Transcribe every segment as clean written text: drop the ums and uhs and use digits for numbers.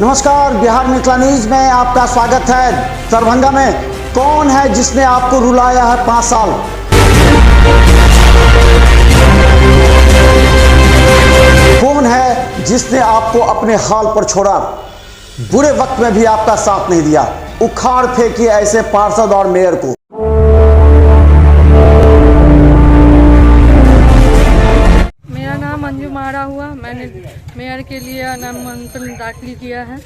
नमस्कार, बिहार मिथिला न्यूज में आपका स्वागत है। दरभंगा में कौन है जिसने आपको रुलाया है 5 साल? कौन है जिसने आपको अपने हाल पर छोड़ा? बुरे वक्त में भी आपका साथ नहीं दिया। उखाड़ फेंकिए ऐसे पार्षद और मेयर को। मेरा नाम अंजू मारा हुआ। मैंने मेयर के लिए नामांकन दाखिल किया है।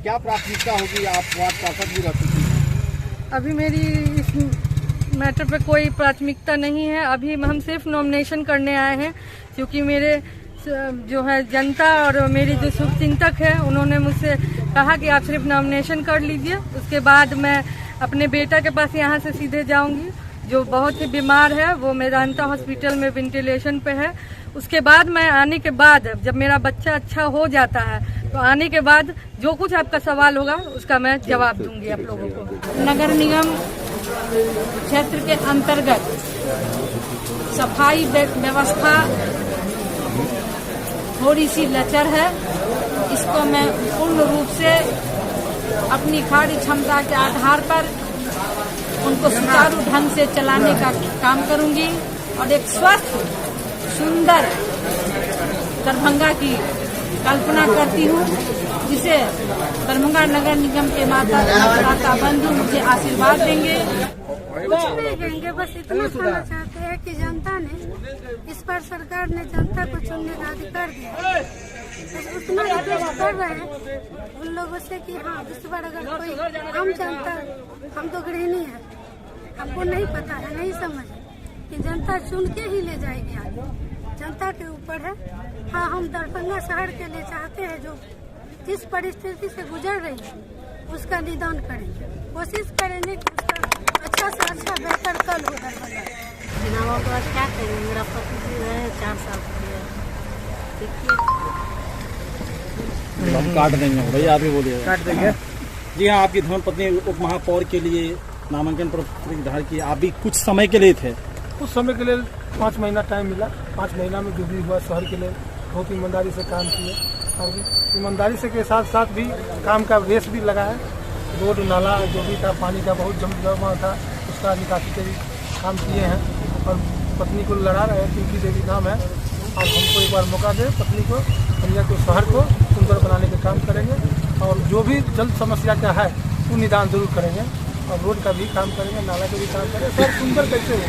क्या प्राथमिकता होगी? आप वार्ड पार्षद भी रह चुकी हैं। अभी मेरी इस मैटर पे कोई प्राथमिकता नहीं है। अभी हम सिर्फ नॉमिनेशन करने आए हैं, क्योंकि मेरे जो है जनता और मेरी जो शुभचिंतक है उन्होंने मुझसे कहा कि आप सिर्फ नॉमिनेशन कर लीजिए, उसके बाद मैं अपने बेटा के पास यहाँ से सीधे जाऊँगी, जो बहुत ही बीमार है। वो मेदांता हॉस्पिटल में वेंटिलेशन पे है। उसके बाद मैं आने के बाद, जब मेरा बच्चा अच्छा हो जाता है, तो आने के बाद जो कुछ आपका सवाल होगा उसका मैं जवाब दूंगी आप लोगों को। नगर निगम क्षेत्र के अंतर्गत सफाई व्यवस्था थोड़ी सी लचर है। इसको मैं पूर्ण रूप से अपनी कार्य क्षमता के आधार पर उनको सुचारू ढंग से चलाने का काम करूंगी और एक स्वस्थ सुंदर दरभंगा की कल्पना करती हूँ, जिसे दरभंगा नगर निगम के माता बंधु मुझे आशीर्वाद देंगे। कुछ नहीं कहेंगे, बस इतना कहना चाहते हैं कि जनता ने इस पर, सरकार ने जनता को चुनने का अधिकार दिया। बस उतना रिक्वेस्ट कर रहे हैं उन लोगों से कि हाँ, इस बार अगर कोई आम जनता, हम तो गृहिणी है, हमको नहीं पता है, नहीं समझ कि जनता चुन के ही ले जाएगी आगे। जनता के ऊपर है। हाँ, हम दरभंगा शहर के लिए चाहते हैं जो जिस परिस्थिति से गुजर रही है उसका निदान करेंगे, कोशिश करेंगे कि उसका अच्छा से अच्छा बेहतर कल हो दरभंगा। चुनावों के बाद क्या करेंगे? मेरा पति जी रहे 4 साल के, देखिए हम काट देंगे भैया, आप ही बोलिए। काट देंगे जी हाँ। आपकी धर्मपत्नी उप महापौर के लिए नामांकन पत्र दाखिल किया। आप भी कुछ समय के लिए थे। कुछ समय के लिए 5 महीना टाइम मिला। 5 महीना में जो भी हुआ शहर के लिए बहुत ईमानदारी से काम किए, और ईमानदारी से के साथ साथ भी काम का रेस भी लगा है। रोड नाला जो भी था, पानी का बहुत जमा था, उसका निकासी के भी काम किए हैं। और पत्नी को लड़ा रहे हैं, पिंकी देवी नाम है। आप हमको एक बार मौका दें, पत्नी को, कन्या को, शहर को सुंदर बनाने का काम करेंगे। और जो भी जल समस्या क्या है वो निदान जरूर करेंगे, और रोड का भी काम करेंगे, नाला का भी काम करेंगे। सब सुंदर कैसे हो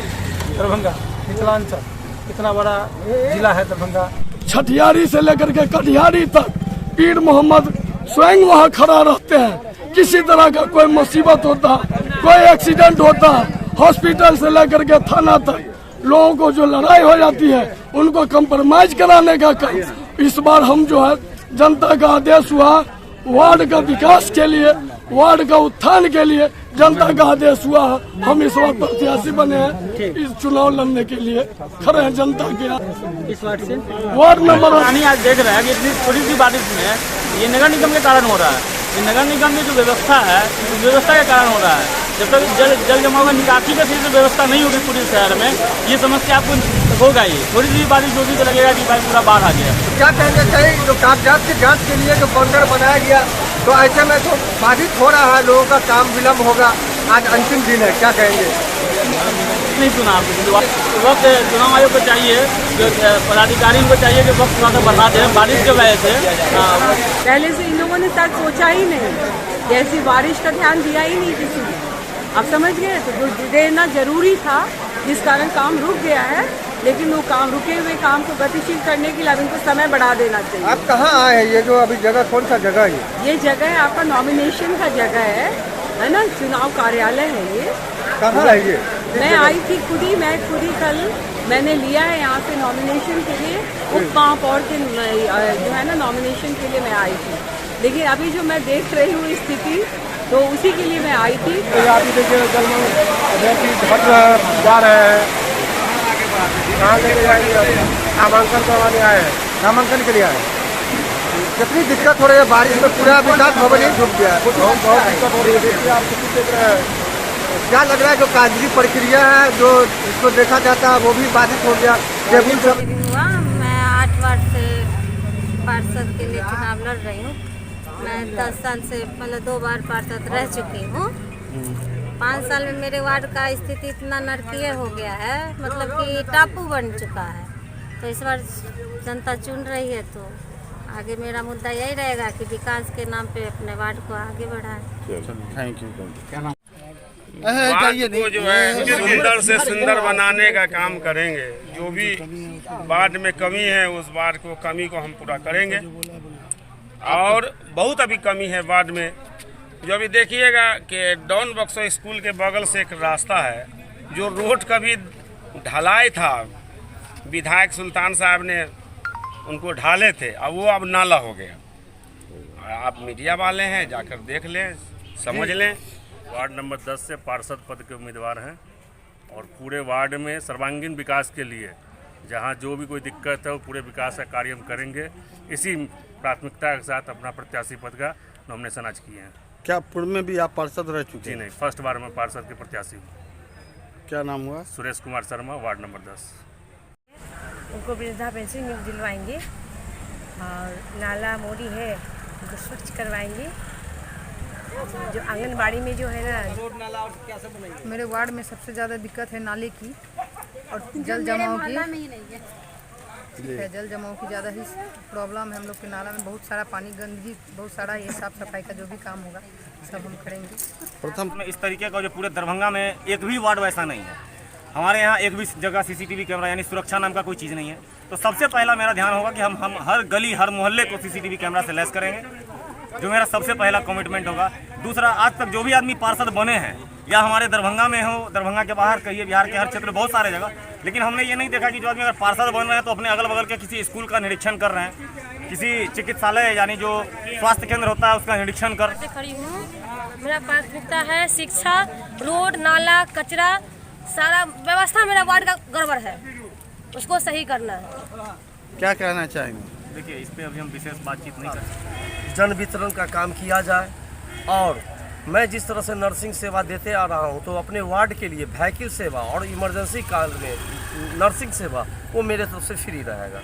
दरभंगा मिथिलांचल, इतना बड़ा जिला है दरभंगा। छठियारी से लेकर के कटिहारी तक पीर मोहम्मद स्वयं वहाँ खड़ा रहते हैं। किसी तरह का कोई मुसीबत होता, कोई एक्सीडेंट होता, हॉस्पिटल से लेकर के थाना तक लोगों को जो लड़ाई हो जाती है उनको कंप्रोमाइज कराने का काम इस बार हम जो है, जनता का आदेश हुआ, वार्ड का विकास के लिए, वार्ड का उत्थान के लिए जनता का आदेश हुआ, हम इस बार प्रत्याशी बने हैं। इस चुनाव लड़ने के लिए खड़े हैं जनता के इस वार्ड से वार्ड नंबर। आज देख रहे हैं कि इतनी थोड़ी सी बारिश में ये नगर निगम के कारण हो रहा है। ये नगर निगम में जो व्यवस्था है, उस व्यवस्था के कारण हो रहा है। जब तक जल जमाव का निकासी का सही से व्यवस्था नहीं होगी पूरे शहर में, ये समस्या आपको होगा। ये थोड़ी सी बारिश होगी तो लगेगा कि भाई पूरा बाढ़ आ गया। क्या कहना चाहिए? जो कागजात की जांच के लिए जो काउंटर बनाया गया, तो ऐसे में तो बाधित हो रहा है, लोगों का काम विलम्ब होगा। आज अंतिम दिन है, क्या कहेंगे? नहीं सुना आपको। वक्त चुनाव आयोग को चाहिए, जो पदाधिकारी को चाहिए कि वक्त थोड़ा सा बढ़ा दें। बारिश की वजह से पहले से इन लोगों ने तक सोचा ही नहीं, जैसी बारिश का ध्यान दिया ही नहीं किसी ने। आप समझ गए? तो देना जरूरी था, जिस कारण काम रुक गया है। लेकिन वो काम, रुके हुए काम को गतिशील करने के लिए अब इनको समय बढ़ा देना चाहिए। आप कहाँ आए हैं? ये जो अभी जगह, कौन सा जगह है? ये जगह आपका नॉमिनेशन का जगह है ना? चुनाव कार्यालय है ये। कहाँ है ये? मैं आई थी खुद ही कल मैंने लिया है यहाँ से नॉमिनेशन के लिए। उप महापौर के जो है ना, नॉमिनेशन के लिए मैं आई थी। लेकिन अभी जो मैं देख रही हूँ स्थिति, तो उसी के लिए मैं आई थी। तो आप देखिए जा रहे हैं, कहाँ के लिए जाएंगे? नामांकन करवाने आए हैं, नामांकन के लिए आए हैं। कितनी दिक्कत हो रही है बारिश में? पूरा विकास भवन ही डूब गया है। बहुत दिक्कत हो रही है। आप किसी देख रहे हैं, क्या लग रहा है? जो कागजी प्रक्रिया है, जो इसको देखा जाता है, वो भी बाधित हो गया। मैं 8 वार्ड से पार्षद के लिए चुनाव लड़ रही हूँ। मैं 10 साल से मतलब 2 बार पार्षद रह चुकी हूँ। 5 साल में मेरे वार्ड का स्थिति इतना नरकीय हो गया है, मतलब कि टापू बन चुका है। तो इस बार जनता चुन रही है, तो आगे मेरा मुद्दा यही रहेगा कि विकास के नाम पे अपने वार्ड को आगे बढ़ाएं। Thank you. क्या नाम? वार्ड को जो है सुंदर से सुंदर बनाने का काम करेंगे। जो भी वार्ड में कमी है उस वार्ड को कमी को हम पूरा करेंगे। और बहुत अभी कमी है वार्ड में। जो अभी देखिएगा कि डॉन बक्सो स्कूल के बगल से एक रास्ता है, जो रोड कभी ढलाई था, विधायक सुल्तान साहब ने उनको ढाले थे, अब वो अब नाला हो गया। आप मीडिया वाले हैं, जाकर देख लें, समझ लें। वार्ड नंबर 10 से पार्षद पद के उम्मीदवार हैं और पूरे वार्ड में सर्वांगीण विकास के लिए जहां जो भी कोई दिक्कत है वो पूरे विकास का कार्य हम करेंगे। इसी प्राथमिकता के साथ अपना प्रत्याशी पद का नॉमिनेशन आज किए हैं। क्या पूर्व में भी आप पार्षद रह चुके जी हैं? नहीं, फर्स्ट बार में पार्षद के प्रत्याशी हूँ। क्या नाम हुआ? Suresh Kumar Sharma, ward number 10। उनको वृद्धा पेंशन दिलवाएंगे और नाला मोरी है उनको स्वच्छ करवाएंगे। जो आंगनबाड़ी में जो है ना, मेरे वार्ड में सबसे ज़्यादा दिक्कत है नाले की और जल जमाव की। जल जमाव की ज़्यादा ही प्रॉब्लम है हम लोग के नाला में। बहुत सारा पानी, गंदगी बहुत सारा। ये साफ सफाई का जो भी काम होगा सब हम करेंगे। प्रथम इस तरीके का जो पूरे दरभंगा में एक भी वार्ड वैसा नहीं है। हमारे यहाँ एक भी जगह सीसीटीवी कैमरा यानी सुरक्षा नाम का कोई चीज़ नहीं है। तो सबसे पहला मेरा ध्यान होगा कि हम हर गली हर मोहल्ले को सीसीटीवी कैमरा से लैस करेंगे, जो मेरा सबसे पहला कमिटमेंट होगा। दूसरा, आज तक जो भी आदमी पार्षद बने हैं, या हमारे दरभंगा में हो, दरभंगा के बाहर कहिए, बिहार के हर क्षेत्र में बहुत सारे जगह, लेकिन हमने ये नहीं देखा कि जो आदमी अगर पार्षद बन रहे हैं तो अपने अगल बगल के किसी स्कूल का निरीक्षण कर रहे हैं, किसी चिकित्सालय यानी जो स्वास्थ्य केंद्र होता है उसका निरीक्षण कर। खड़ी हूँ, मेरा प्राथमिकता है शिक्षा, रोड, नाला, कचरा, सारा व्यवस्था मेरा वार्ड का गड़बड़ है, उसको सही करना है। क्या कहना चाहेंगे? देखिए, इस पर अभी हम विशेष बातचीत नहीं कर सकते। जन वितरण का काम किया जाए और मैं जिस तरह से नर्सिंग सेवा देते आ रहा हूं, तो अपने वार्ड के लिए व्हीकल सेवा और इमरजेंसी काल में नर्सिंग सेवा वो मेरे तरफ से फ्री रहेगा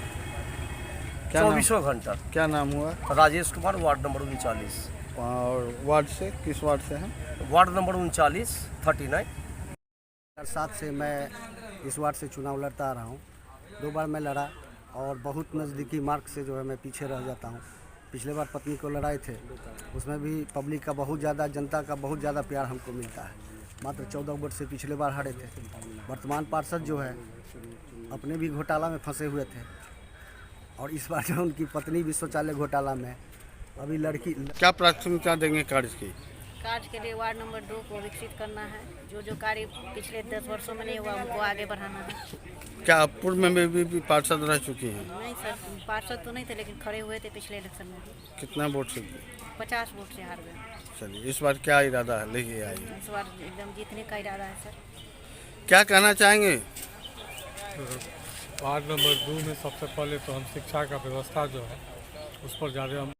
24 घंटा। क्या नाम हुआ? Rajesh Kumar, ward number 39। और वार्ड से किस वार्ड से हैं? Ward number 39 39। 2007 से मैं इस वार्ड से चुनाव लड़ता आ रहा हूँ। 2 बार मैं लड़ा और बहुत नज़दीकी मार्क से जो है मैं पीछे रह जाता हूँ। पिछले बार पत्नी को लड़ाए थे, उसमें भी पब्लिक का बहुत ज़्यादा, जनता का बहुत ज़्यादा प्यार हमको मिलता है। मात्र 14 वोट से पिछले बार हारे थे। वर्तमान पार्षद जो है अपने भी घोटाला में फंसे हुए थे और इस बार जो उनकी पत्नी भी शौचालय घोटाला में अभी लड़की। क्या प्राथमिकता देंगे कार्य की? कार्य के लिए वार्ड नंबर 2 को विकसित करना है। जो कार्य पिछले 10 वर्षों में नहीं हुआ उनको आगे बढ़ाना है। क्या आप पूर्व में भी पार्षद रह चुकी हैं? नहीं सर, पार्षद तो नहीं थे, लेकिन खड़े हुए थे पिछले इलेक्शन में भी। कितना वोट से? 50 वोट से हार गए। चलिए, इस बार क्या इरादा है लेके आइए? इस बार एकदम जीतने का इरादा है सर। क्या कहना चाहेंगे? वार्ड नंबर 2 में सबसे पहले तो हम शिक्षा का व्यवस्था जो है उस पर ज़्यादा हम